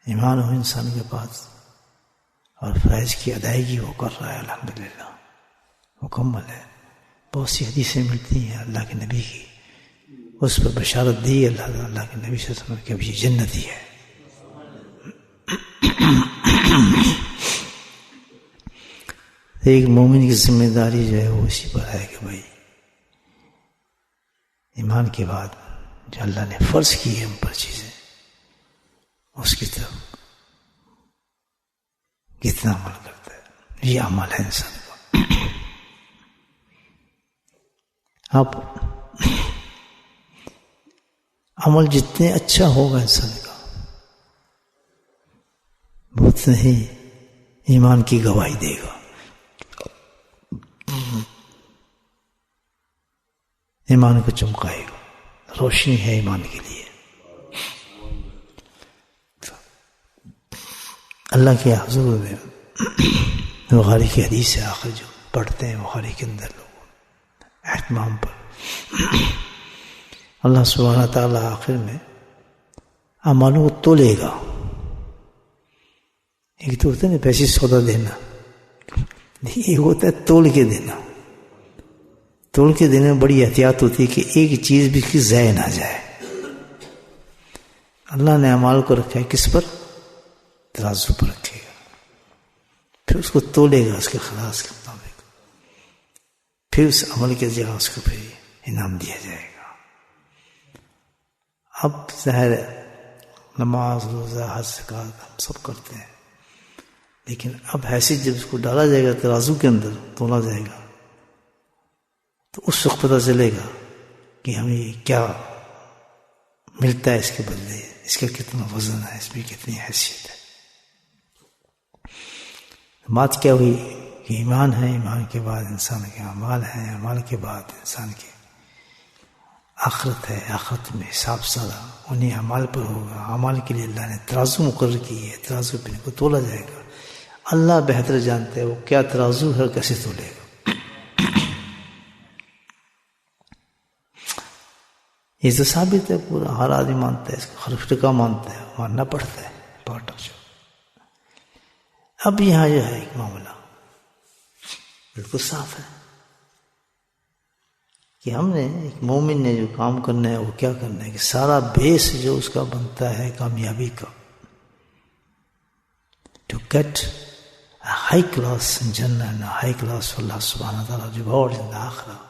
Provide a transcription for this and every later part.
ایمان ہو انسان کے پاس اور فرائض کی ادائیگی وہ کر رہا ہے الحمدللہ مکمل ہے. بہت سی حدیثیں ملتی ہیں اللہ کے نبی کی، اس پر بشارت دی اللہ کے نبی صلی اللہ علیہ وسلم کہ اب یہ جنتی ہے. ایک مومن کی ذمہ داری جو ہے وہ اسی پر ہے کہ بھائی ایمان کے بعد جو اللہ نے فرض کی ہے ہم پر چیزیں، اس کی طرف کتنا عمل کرتا ہے. یہ عمل ہے انسان کا. اب عمل جتنے اچھا ہوگا انسان کا اتنا ہی ایمان کی گواہی دے گا. ایمان کو چمکائے گا، روشنی ہے ایمان کے لیے. اللہ کے حضور میں بخاری کی حدیث ہے آخر جو پڑھتے ہیں بخاری کے اندر لوگ اہتمام پر، اللہ سبحانہ تعالیٰ آخر میں اعمالوں کو تولے گا. ایک تو ہوتا ہے نا پیسے سودا دینا، ایک ہوتا ہے تول کے دینا. تول کے دینے میں بڑی احتیاط ہوتی ہے کہ ایک چیز بھی کی ضائع نہ جائے. اللہ نے اعمال کو رکھا ہے کس پر؟ ترازو پر رکھے گا، پھر اس کو تولے گا اس کے خلاص کے مطابق، پھر اس عمل کے جگہ اس کو پھر انعام دیا جائے گا. اب ظاہر نماز روزہ حج زکوٰۃ ہم سب کرتے ہیں، لیکن اب حیثیت جب اس کو ڈالا جائے گا ترازو کے اندر تولا جائے گا تو اس وقت پتہ چلے گا کہ ہمیں کیا ملتا ہے اس کے بدلے، اس کا کتنا وزن ہے، اس میں کتنی حیثیت ہے. بات کیا ہوئی کہ ایمان ہے، ایمان کے بعد انسان کے اعمال ہیں، اعمال کے بعد انسان کے آخرت ہے. آخرت میں حساب سارا انہیں اعمال پر ہوگا. اعمال کے لیے اللہ نے ترازو مقرر کی ہے، ترازو پہ ان کو تولا جائے گا. اللہ بہتر جانتے ہیں وہ کیا ترازو ہے، کیسے تولے گا. یہ تو ثابت ہے، پورا ہر آدمی مانتا ہے اس کو، ہر فرقہ مانتا ہے، ماننا پڑتا ہے پارٹ آف جو. اب یہاں جو ہے ایک معاملہ بالکل صاف ہے کہ ہم نے ایک مومن نے جو کام کرنا ہے وہ کیا کرنا ہے کہ سارا بیس جو اس کا بنتا ہے کامیابی کا، to get a high class in Jannah and a high class for Allah subhanahu wa ta'ala reward in the Akhirah,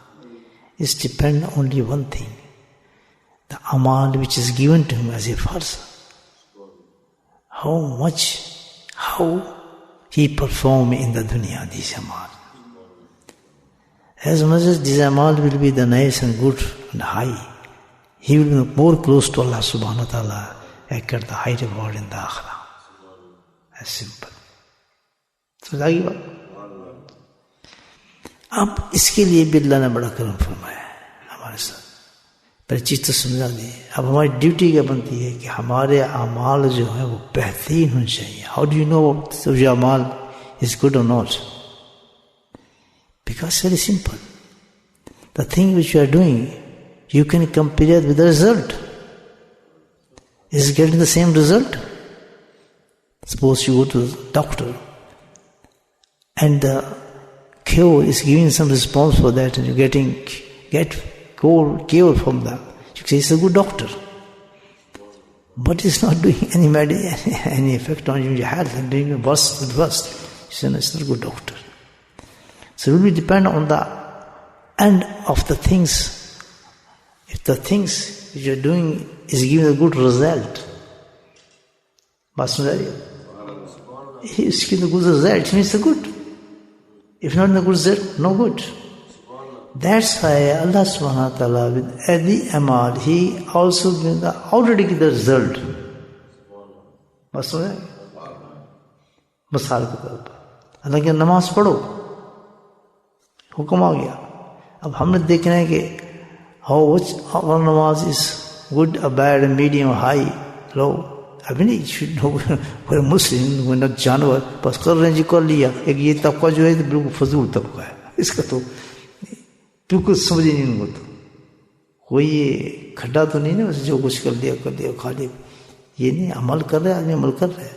is depend only one thing, the amal which is given to him as a farz, how he perform in the dunya these amal. As much as these amal will be the nice and good and high, he will be more close to Allah subhanahu wa ta'ala and get the high reward in the Akhirah. As simple. سمجھا گی بات؟ اب اس کے لیے بھی اللہ نے بڑا کرم فرمایا ہے ہمارے ساتھ. پہلے چیز تو سمجھا دی. اب ہماری ڈیوٹی کیا بنتی ہے کہ ہمارے اعمال جو ہیں وہ بہترین ہونے چاہیے. How do you know your اعمال is good or not? Because very simple. The thing which you are doing, you can compare it with the result. Is it getting the same result? Suppose you go to the doctor and the cure is giving some response for that, and you get cure from that. You say it's a good doctor, but it's not doing any effect on your health and doing worse and worse. You say no, it's not a good doctor. So it will depend on the end of the things. If the things which you are doing is giving a good result, بات سمجھ رہی ہے؟ اس کی the good result means the good. If not the good result, no good. That's why Allah subhanahu wa ta'ala with every amal, He also gives already gives the result. بس سمجھ رہے ہیں؟ مثال کے طور پر اللہ کی نماز پڑھو، حکم آ گیا. اب ہم نے دیکھنا ہے کہ how نماز is good, bad, medium, high, low. ابھی نہیں وہ مسلم وہ نہ جانور بس کر رہے ہیں جی کر لیا. ایک یہ طبقہ جو ہے بالکل فضول طبقہ ہے، اس کا تو بالکل سمجھ نہیں ان کو. تو کوئی یہ کھڈا تو نہیں نا بس جو کچھ کر لیا کھا لیا. یہ نہیں عمل کر رہے آدمی عمل کر رہے.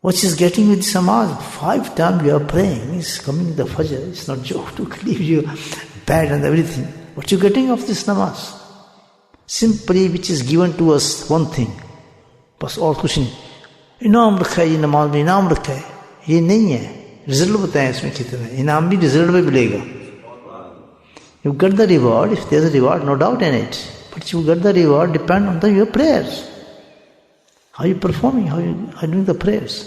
What is getting with this namaz? 5 times you are praying, is coming the fajr. It's not joke to leave you bad and everything. What you getting of this namaz? Simply which is given to us one thing. بس اور کچھ نہیں. انعام رکھا ہے یہ نماز میں, انعام رکھا ہے, یہ نہیں ہے. رزلٹ بتائیں اس میں کتنا ہے. انعام بھی رزلٹ میں ملے گا. You get the reward, if there is a reward, no doubt in it. But you get the reward depend on your prayers. How you performing, how you are doing the prayers.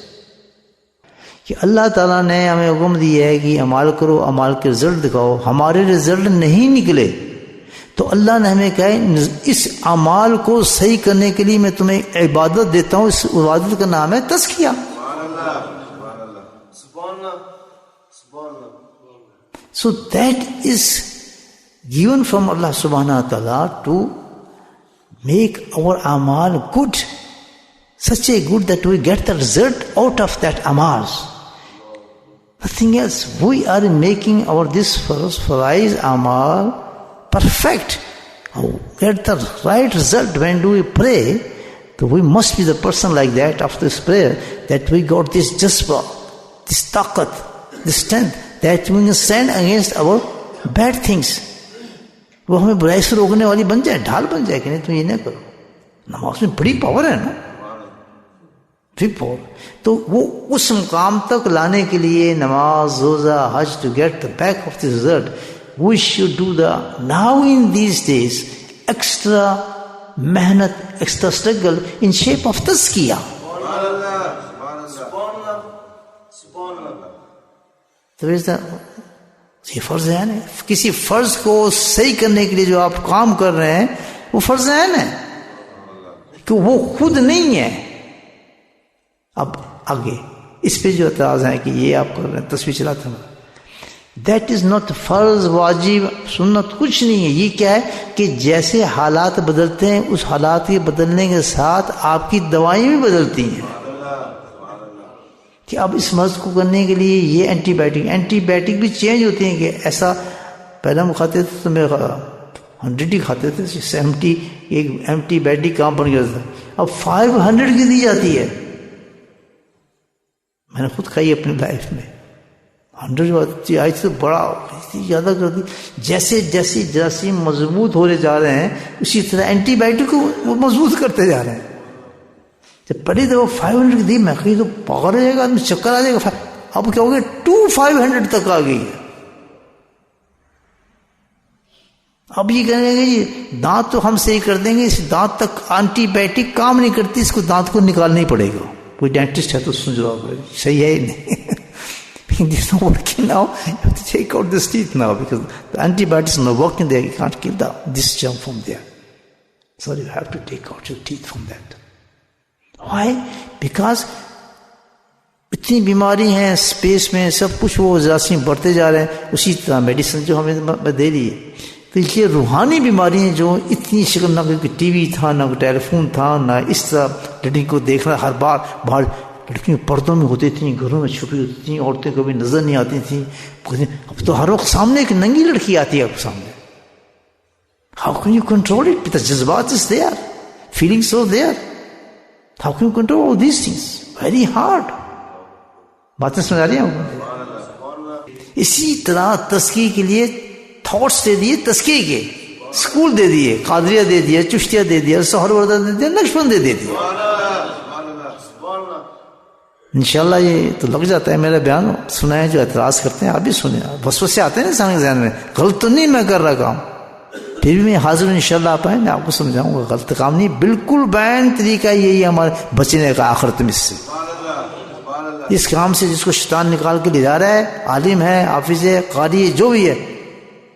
کہ اللہ تعالیٰ نے ہمیں حکم دیا ہے کہ اعمال کرو, اعمال کے رزلٹ دکھاؤ. ہمارے رزلٹ نہیں نکلے تو اللہ نے ہمیں کہا ہے اس اعمال کو صحیح کرنے کے لیے میں تمہیں عبادت دیتا ہوں. اس عبادت کا نام ہے تزکیہ. So that is given from Allah subhanahu wa ta'ala to make our amal good, such a good that we get the result out of that amal. Nothing else. We are making our this faraiz amal perfect. Get the right result when do we pray. So we must be the person like that after this prayer, that we got this jazba, this taqat, this strength, that we can stand against our bad things. وہ ہمیں برائی سے روکنے والی بن جائے, ڈھال بن جائے کہ نہیں تم یہ نہ کرو. نماز میں بڑی پاور ہے نا, بڑی پاور. تو وہ اس مقام تک لانے کے لیے نماز, روزہ, حج, to get the back of the result, we should do the now in these days extra محنت, extra struggle in shape of تزکیہ. تو یہ فرض عین ہے. کسی فرض کو صحیح کرنے کے لیے جو آپ کام کر رہے ہیں وہ فرض عین ہے, کہ وہ خود نہیں ہے. اب آگے اس پہ جو اعتراض ہے کہ یہ آپ کر رہے ہیں تصویر چلاتے ہیں, دیٹ از ناٹ فرض, واجب, سنت کچھ نہیں ہے. یہ کیا ہے کہ جیسے حالات بدلتے ہیں اس حالات کے بدلنے کے ساتھ آپ کی دوائیں بھی بدلتی ہیں. کہ اب اس مرض کو کرنے کے لیے یہ اینٹی بائیوٹک بھی چینج ہوتی ہیں. کہ ایسا پہلے ہم کھاتے تھے تو میرے 100 ہی کھاتے تھے, 70 ایک اینٹی بائیوٹک کام بن گیا تھا. اب 500 کی دی جاتی ہے. میں نے خود کھائی اپنی لائف میں. 100 جو آئی تھی تو بڑا زیادہ کر دی. جیسے جیسے جراثیم مضبوط ہونے جا رہے ہیں اسی طرح اینٹی بائیوٹک کو وہ مضبوط کرتے جا رہے ہیں. جب پڑھی تو وہ 500 کی دی, میں کہیں تو پاگل ہو جائے گا آدمی, چکر آ جائے گا. اب کیا ہو گیا 2500 تک آ گئی ہے. اب یہ کہنے لگے جی دانت تو ہم صحیح کر دیں گے, اس دانت تک اینٹی بائیوٹک کام نہیں کرتی, اس کو دانت کو نکالنا ہی پڑے گا. کوئی ڈینٹسٹ ہے تو سن جواب ہے صحیح ہے ہی نہیں. This is not working now. You have to take out this teeth now because the antibiotics are not working there. You can't kill this germ from there. So you have to take out your teeth from that. Why? Because اتنی بیماری ہیں space میں, سب کچھ وہ جراثیم بڑھتے جا رہے ہیں. اسی طرح میڈیسن جو ہمیں دے رہی ہے, تو یہ روحانی بیماری ہیں جو اتنی شکل, نہ کوئی ٹی وی تھا, نہ کوئی ٹیلی فون تھا, نہ اس طرح لڑکی کو دیکھنا ہر بار باہر. لڑکیوں پردوں میں ہوتی تھیں, گھروں میں چھپی ہوتی تھیں, عورتیں کبھی نظر نہیں آتی تھیں. اب تو ہر وقت سامنے ایک ننگی لڑکی آتی ہے آپ سامنے. How can you control it? Because جذبات is there, feelings are there. How can you control all these things? Very hard. باتیں سمجھ آ رہی ہیں؟ اسی طرح تزکیے کے لیے تھاٹس دے دیے, تزکیے کے اسکول دے دیے, قادریہ دے دیا, چشتیہ دے دیا, سہر وردہ دے دیا, نقشبند دے دیا. انشاءاللہ یہ تو لگ جاتا ہے میرا بیان. سنائیں جو اعتراض کرتے ہیں آپ بھی سنیں. وسوسے آتے ہیں نا انسان کے ذہن میں, غلط تو نہیں میں کر رہا کام, پھر بھی میں حاضر ہوں انشاءاللہ. آپ آئیں, میں آپ کو سمجھاؤں گا غلط کام نہیں, بالکل بیان طریقہ یہی ہے ہمارے بچنے کا آخرت میں. اس سے اس کام سے جس کو شیطان نکال کے لے جا رہا ہے, عالم ہے, حافظ ہے, قاری ہے, جو بھی ہے,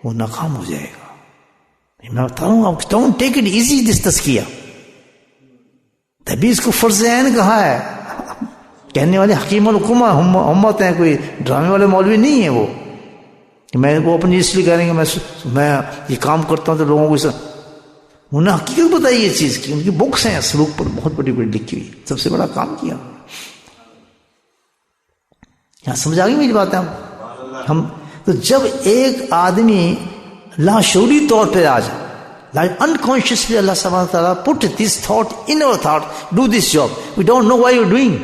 وہ ناکام ہو جائے گا. میں بتا رہا ہوں, ڈونٹ ٹیک اٹ ایزی دس تزکیہ. تبھی اس کو فرض عین کہا ہے. کہنے والے حکیم الحکمہ امت ہیں, کوئی ڈرامے والے مولوی نہیں ہیں. وہ میں وہ اپنی اس لیے کہہ رہے ہیں کہ میں یہ کام کرتا ہوں تو لوگوں کو انہیں حقیقت بتائی یہ چیز کی. ان کی بکس ہیں سلوک پر بہت بڑی بڑی لکھی ہوئی, سب سے بڑا کام کیا. یہاں سمجھ آ گئی میری بات ہے. ہم تو جب ایک آدمی لاشعوری طور پہ آ جائے Like unconsciously Allah subhanahu wa ta'ala put this thought in our thought, do this job. We don't know why you're doing.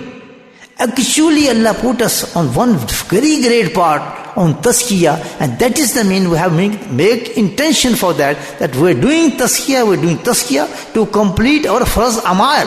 Actually Allah put us on one very great part on tazkiyah, and that is the mean we have make intention for that we're doing tazkiyah to complete our farz amal.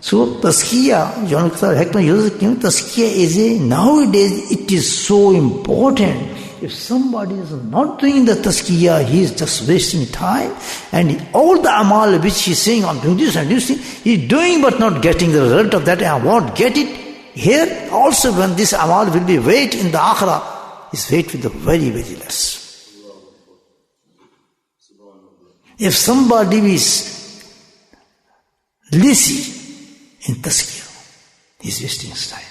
So tazkiyah, John Hekman uses tazkiyah is nowadays it is so important. If somebody is not doing the tazkiyah, he is just wasting time, and all the amal which he is saying, I'm doing this and this thing, he is doing but not getting the result of that, and I won't get it. Here also when this amal will be weighed in the akhirah, his weight will be very, very less. If somebody is lazy in tazkiyah, he is wasting his time.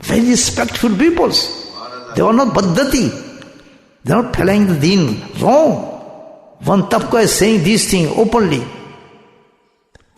Very respectful peoples. They are not baddati. They are not telling the deen wrong. One tabqa is saying these things openly.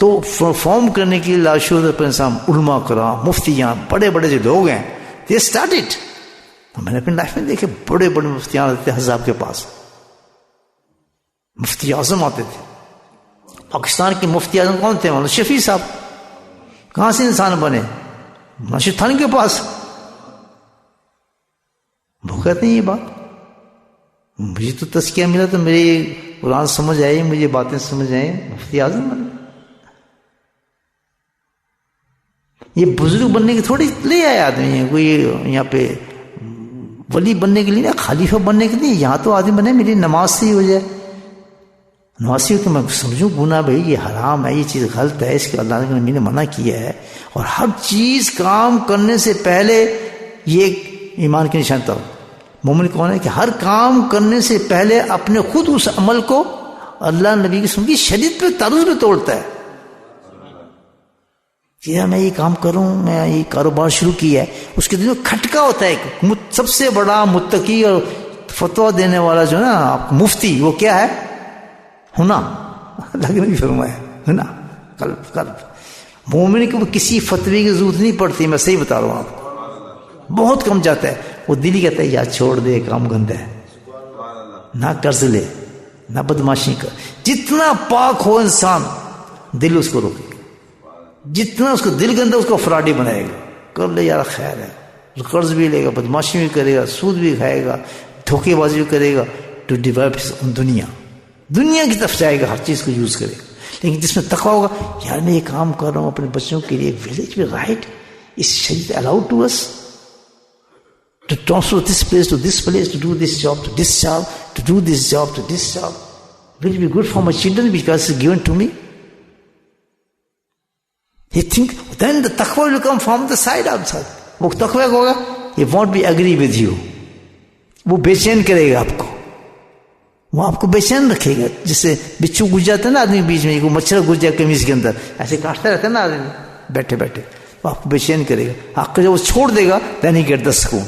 تو form کرنے کے لیے لاشور پر انسان علماء کرام مفتیاں بڑے بڑے جو لوگ ہیں دے اسٹارٹڈ. میں نے اپنی لائف میں دیکھے بڑے بڑے مفتیان آتے تھے حضاب کے پاس, مفتی اعظم آتے تھے. پاکستان کے مفتی اعظم کون تھے؟ مولانا شفیع صاحب. کہاں سے انسان بنے؟ ناشد تھانی کے پاس. وہ کہتے ہیں یہ بات مجھے تو تزکیہ ملا تو میری قرآن سمجھ آئی, مجھے باتیں سمجھ آئی, مفتی اعظم بنے. یہ بزرگ بننے کی تھوڑی لے آئے آدمی ہے کوئی یہاں پہ ولی بننے کے لیے نا, خلیفہ بننے کے لیے. یہاں تو آدمی بنے میری نماز سے ہی ہو جائے. نماز سے تو میں سمجھوں گناہ بھائی یہ حرام ہے, یہ چیز غلط ہے, اس کے اللہ نبی نے منع کیا ہے. اور ہر چیز کام کرنے سے پہلے یہ ایمان کی نشان تھا. مومن کون ہے کہ ہر کام کرنے سے پہلے اپنے خود اس عمل کو اللہ نبی کی سنت کی شدید پہ تعرض پہ توڑتا ہے. میں یہ کام کروں, میں یہ کاروبار شروع کیا ہے, اس کے دل میں کھٹکا ہوتا ہے. سب سے بڑا متقی اور فتویٰ دینے والا جو نا مفتی, وہ کیا ہے؟ ہونا. اللہ نے بھی فرمایا ہونا, قلب. مومن کو کسی فتوی کی ضرورت نہیں پڑتی, میں صحیح بتا رہا ہوں آپ کو, بہت کم جاتا ہے. وہ دل ہی کہتا ہے یا چھوڑ دے, کام گندا ہے, نہ قرض لے, نہ بدماشی کر. جتنا پاک ہو انسان دل اس کو روکے گا, جتنا اس کو دل گندا اس کو فراڈی بنائے گا. کر لے یار خیر ہے, قرض بھی لے گا, بدماشی بھی کرے گا, سود بھی کھائے گا, دھوکے بازی بھی کرے گا. ٹو ڈیولپ دنیا کی طرف جائے گا, ہر چیز کو یوز کرے گا. لیکن جس میں تقویٰ ہوگا, یار میں یہ کام کر رہا ہوں اپنے بچوں کے لیے, ولیج میں رائٹ اس شریعت allowed to us to transfer this place to this place, to do this job to this job, to do this job to this job, will be good for my children because it's given to me. You think, then the taqwa will come from the side outside. وہ تقوی ہوگا, he won't be agree with you. وہ بے چین کرے گا آپ کو, وہ آپ کو بے چین رکھے گا. جس سے بچھو گھس جاتا ہے نا آدمی بیچ میں, مچھر گھس جائے قمیض کے اندر, ایسے کاٹتا رہتا ہے نا آدمی بیٹھے بیٹھے, وہ آپ کو بے چین کرے گا. آپ کو جب وہ چھوڑ دے گا then he get the سکون.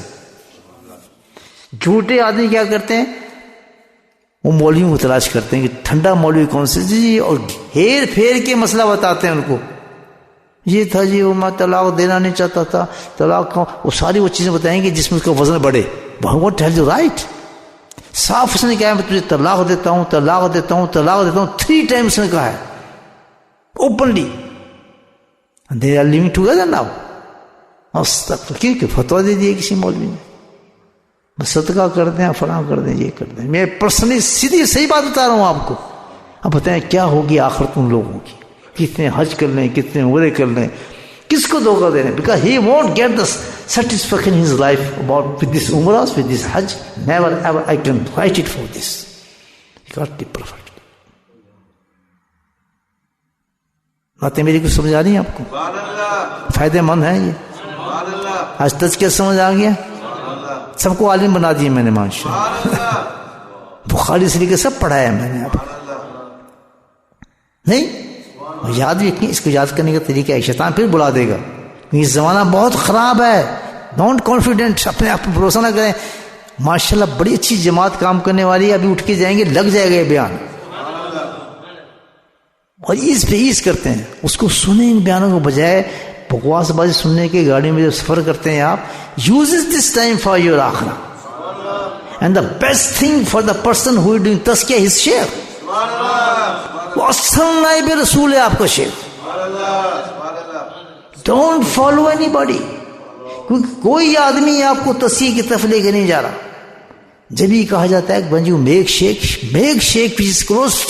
جھوٹے آدمی کیا کرتے ہیں, وہ مولویوں کو تلاش کرتے ہیں کہ ٹھنڈا مولوی کون سے جی, اور ہیر پھیر کے مسئلہ بتاتے ہیں ان کو. یہ تھا جی, وہ میں طلاق دینا نہیں چاہتا تھا, طلاق کا وہ ساری وہ چیزیں بتائیں گے جس میں اس کا وزن بڑھے. بھگوان ٹیل یو رائٹ, صاف اس نے کہا میں تجھے طلاق دیتا ہوں, طلاق دیتا ہوں, طلاق دیتا ہوں. 3 times اس نے کہا ہے openly. They are living together now. کیونکہ فتویٰ دے دیا کسی مولوی نے, بس صدقہ کر دیں, فلاں کر دیں, یہ کر دیں. میں پرسنلی سیدھی صحیح بات بتا رہا ہوں آپ کو. اب بتائیں کیا ہوگی آخرت ان لوگوں کی, کتنے حج کر لیں, کتنے عمرے کر لیں, کس کو دھوکہ دے رہے ہیں؟ Because he won't get the satisfaction in his life about with this عمراز, ود دس حج. Never ever I can write it for this. Got the perfect. باتیں میری کو سمجھ آ رہی ہیں آپ کو؟ فائدے مند ہیں یہ. آج تذکیہ سمجھ آ گیا, سب کو عالم بنا دیے میں نے ماشاءاللہ. بخاری سے لے کے سب پڑھایا میں نے. آپ نہیں یاد بھی رکھیں, اس کو یاد کرنے کا طریقہ ہے. شیطان پھر بلا دے گا. یہ زمانہ بہت خراب ہے. ڈونٹ کانفیڈنٹ, اپنے آپ پہ بھروسہ نہ کریں. ماشاءاللہ بڑی اچھی جماعت کام کرنے والی ہے, ابھی اٹھ کے جائیں گے, لگ جائے گا یہ بیان, اور ایز پہ ایز کرتے ہیں. اس کو سنیں ان بیانوں کو, بجائے بکواس بازی سننے کے. گاڑی میں جب سفر کرتے ہیں آپ, uses this time for your آخرہ. And the best thing for the person who is doing تزکیہ ہز شیخ. وہ اصل نائب رسول ہے آپ کا شیخ. Don't follow anybody. کوئی آدمی آپ کو تزکیہ کی طرف لے کے نہیں جا رہا. جب ہی کہا جاتا ہے when you make shake which is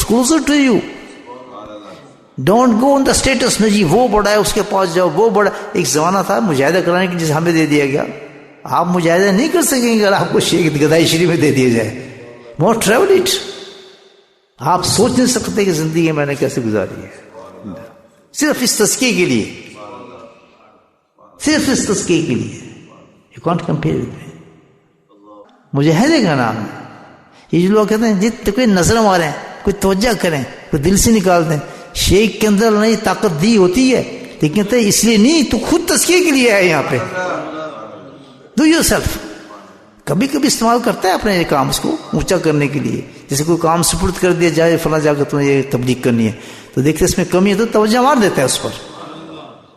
closer to you. Don't go on the status. نہیں جی وہ بڑا ہے, اس کے پاس جاؤ, وہ بڑا. ایک زمانہ تھا مجاہدہ کرانے کی, جسے ہمیں دے دیا گیا. آپ مجاہدہ نہیں کر سکیں گے اگر آپ کو شیخ گدائی شریف میں دے دیا جائے. Want travel it. آپ سوچ نہیں سکتے کہ زندگی میں نے کیسے گزاری ہے, صرف اس تزکیے کے لیے, صرف اس تزکیے کے لیے. You can't compare with me. مجاہدے کا نام ہے. یہ جو لوگ کہتے ہیں جتنے کوئی نظر ماریں, کوئی توجہ کریں, کوئی دل سے نکال دیں. شیخ کے اندر نہیں طاقت دی ہوتی ہے, لیکن کہتے ہیں اس لیے نہیں, تو خود تزکیے کے لیے ہے یہاں پہ. Do your self. کبھی کبھی استعمال کرتا ہے اپنے کام اس کو اونچا کرنے کے لیے, جیسے کوئی کام سپرد کر دیا جائے فلاں جا کر تمہیں یہ تبلیغ کرنی ہے تو دیکھتے اس میں کمی ہے تو توجہ مار دیتا ہے اس پر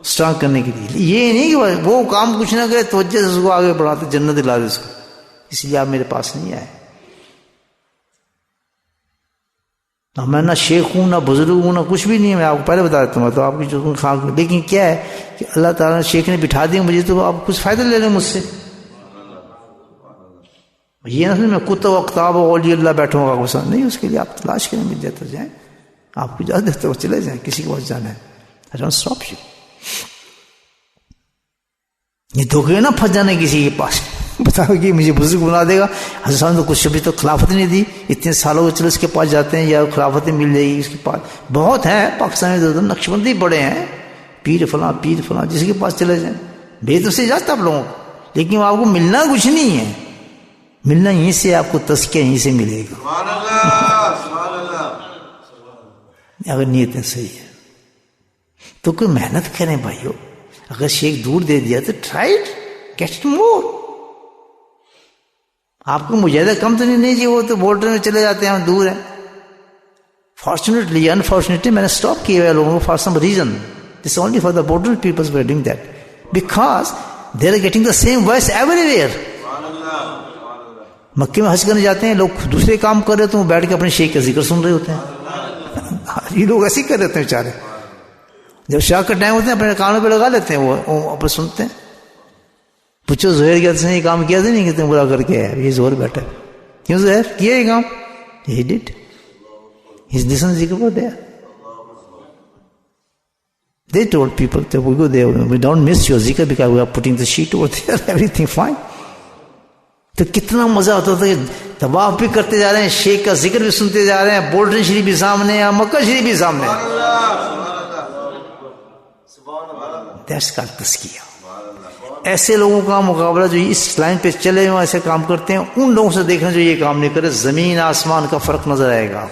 اسٹرانگ کرنے کے لیے. یہ نہیں کہ وہ کام کچھ نہ کرے توجہ سے اس کو آگے بڑھاتے جنت دلا دے اس کو. اس لیے آپ میرے پاس نہیں آئے. میں نہ شیخ ہوں نہ بزرگ ہوں نہ کچھ بھی نہیں ہے. میں آپ کو پہلے بتا دیتا ہوں تو آپ کی جو خاک. لیکن کیا ہے کہ اللہ تعالیٰ نے شیخ نے بٹھا دیا مجھے تو آپ کچھ فائدہ لے لیں مجھ سے. یہ نہ میں کتب و کتاب و اولیاء اللہ بیٹھوں گا پسند نہیں. اس کے لیے آپ تلاش کریں مل جاتے جائیں. آپ کو اجازت دیتے ہو چلے جائیں کسی کے پاس جانا ہے. I don't stop you. یہ دھوکے نہ پھنس جانے کسی کے پاس بتاؤ کہ مجھے بزرگ بنا دے گا. حضرت صاحب نے کچھ ابھی تو خلافت نہیں دی. اتنے سالوں کے چلو اس کے پاس جاتے ہیں یا خلافت مل جائے گی اس کے پاس. بہت ہیں پاکستان میں نقش بندی بڑے ہیں پیر فلاں جس کے پاس چلے جائیں. بے تو سے جاتا آپ لوگوں کو. لیکن آپ کو ملنا کچھ نہیں ہے. ملنا یہیں سے آپ کو تزکیہ یہیں سے ملے گا اگر نیتیں صحیح ہے تو. کوئی محنت کریں بھائیو. اگر شیخ دور دے دیا تو ٹرائی اٹ گیٹ مور. آپ کو مجاہدہ کم تو نہیں جی وہ تو بورڈر میں چلے جاتے ہیں ہم دور ہیں. فارچونیٹلی انفارچونیٹلی میں نے اسٹاپ کیا ہوا لوگوں کو for some reason. This only for the border peoples we are doing that because they are getting the same voice everywhere. مکے میں حج کرنے جاتے ہیں لوگ دوسرے کام کر رہے ہوتے ہیں بیٹھ کے اپنے شیخ کا ذکر سن رہے ہوتے ہیں. یہ لوگ ایسے ہی کر رہے ہیں بیچارے. جب شاہ کا ٹائم ہوتے ہیں اپنے کانوں پہ لگا لیتے ہیں وہ اپنے سنتے ہیں. پوچھو زہر کیا اس نے یہ کام کیا تھا نہیں کہ تم برا کر کے ہے. یہ زہر بیٹھا کیوں زہر کیا یہ کام. He did. He's listened to zikr there. They told people that we go there, we don't miss your zikr because we are putting the sheet over there, everything fine. تو کتنا مزہ ہوتا تھا کہ طواف بھی کرتے جا رہے ہیں شیخ کا ذکر بھی سنتے جا رہے ہیں. بولڈن شریف بھی سامنے ہے مکہ شریف بھی سامنے ہے. That's called تزکیہ. ایسے لوگوں کا مقابلہ جو اس لائن پہ چلے ہوئے ایسے کام کرتے ہیں ان لوگوں سے دیکھنا جو یہ کام نہیں کرے. زمین آسمان کا فرق نظر آئے گا.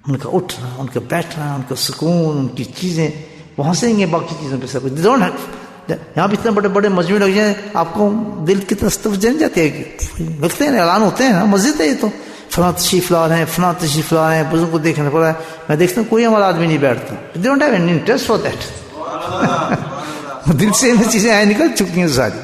ان کا اٹھنا ان کا بیٹھنا ان کا سکون ان کی چیزیں وہاں سے گے باقی چیزوں پہ سب کچھ. یہاں پہ اتنے بڑے بڑے مجموعے لگ جائیں آپ کو دل کی طرف جن جاتے ہیں لگتے ہیں اعلان ہوتے ہیں مسجد ہے یہ تو فلاں تشریف لا رہے ہیں فلاں تشریف لا رہے ہیں بزرگ کو دیکھنا پڑا ہے. میں دیکھتا ہوں کوئی ہمارا آدمی نہیں بیٹھتا. They don't have any interest for that. دل سے چیزیں آئیں نکل چکی ہیں ساری.